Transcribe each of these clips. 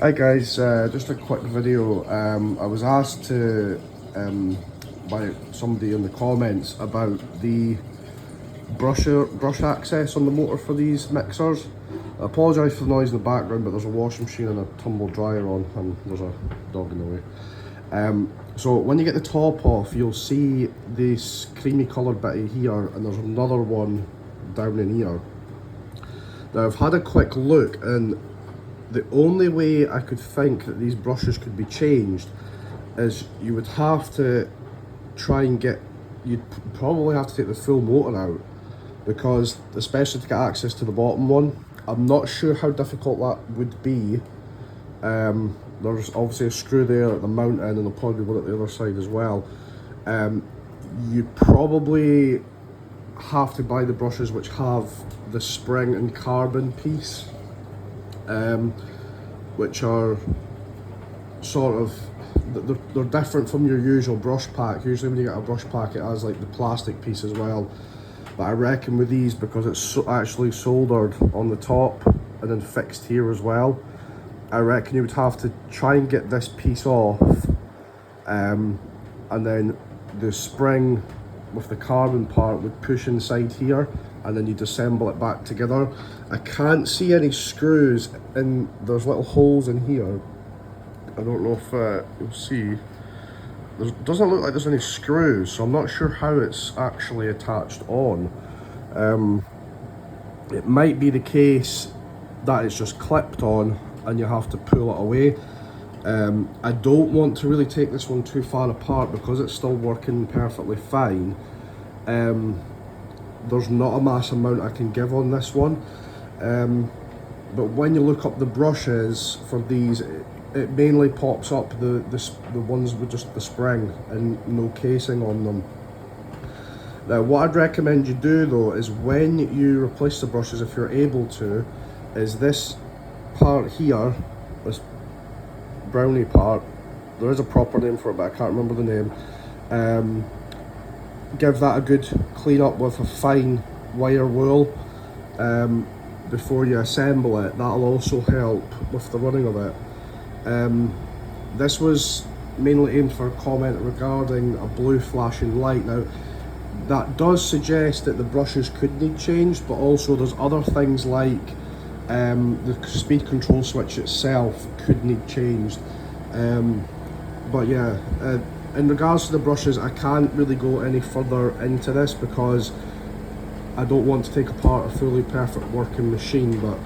Hi guys, just a quick video. I was asked by somebody in the comments about the brush access on the motor for these mixers. I apologise for the noise in the background, but there's a washing machine and a tumble dryer on, and there's a dog in the way. So when you get the top off, you'll see this creamy coloured bit here, and there's another one down in here. Now I've had a quick look, and the only way I could think that these brushes could be changed is you would have to try and you'd probably have to take the full motor out, because especially to get access to the bottom one, I'm not sure how difficult that would be. There's obviously a screw there at the mount end, and there'll probably be one at the other side as well. You probably have to buy the brushes which have the spring and carbon piece, which are sort of, they're different from your usual brush pack. Usually when you get a brush pack, it has like the plastic piece as well, but I reckon with these, because it's actually soldered on the top and then fixed here as well, I reckon you would have to try and get this piece off, and then the spring with the carbon part would push inside here, and then you'd assemble it back together. I can't see any screws, and there's little holes in here. I don't know if you'll see. It doesn't look like there's any screws, so I'm not sure how it's actually attached on. It might be the case that it's just clipped on and you have to pull it away. I don't want to really take this one too far apart because it's still working perfectly fine. There's not a massive amount I can give on this one, but when you look up the brushes for these, it mainly pops up the ones with just the spring and no casing on them. Now what I'd recommend you do though is, when you replace the brushes, if you're able to, is this part here, this brownie part, there is a proper name for it but I can't remember the name. Give that a good clean up with a fine wire wool before you assemble it. That'll also help with the running of it. This was mainly aimed for a comment regarding a blue flashing light. Now that does suggest that the brushes could need changed, but also there's other things like the speed control switch itself could need changed. But yeah, in regards to the brushes, I can't really go any further into this because I don't want to take apart a fully perfect working machine, but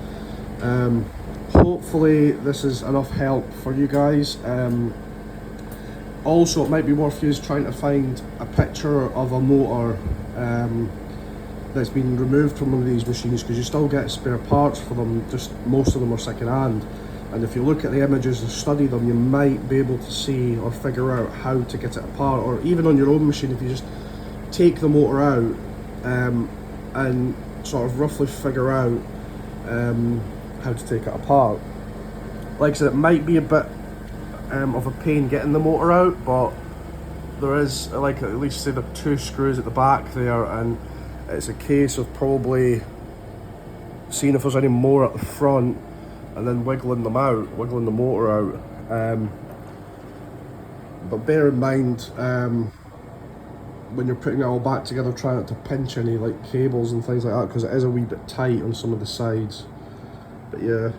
hopefully this is enough help for you guys. Also, it might be worth you trying to find a picture of a motor that's been removed from one of these machines, because you still get spare parts for them, just most of them are second hand. And if you look at the images and study them, you might be able to see or figure out how to get it apart, or even on your own machine, if you just take the motor out and sort of roughly figure out how to take it apart. Like I said, it might be a bit of a pain getting the motor out, but there is, like, at least say the 2 screws at the back there, and it's a case of probably seeing if there's any more at the front and then wiggling them out, wiggling the motor out. But bear in mind, when you're putting it all back together, try not to pinch any like cables and things like that, because it is a wee bit tight on some of the sides. But yeah,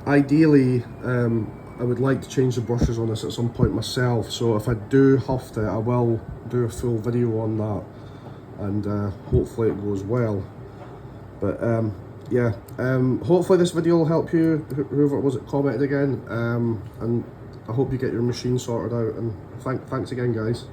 ideally I would like to change the brushes on this at some point myself, so if I do have to, I will do a full video on that, and hopefully it goes well. But yeah, hopefully this video will help you, whoever it was that commented again, and I hope you get your machine sorted out, and thanks again guys.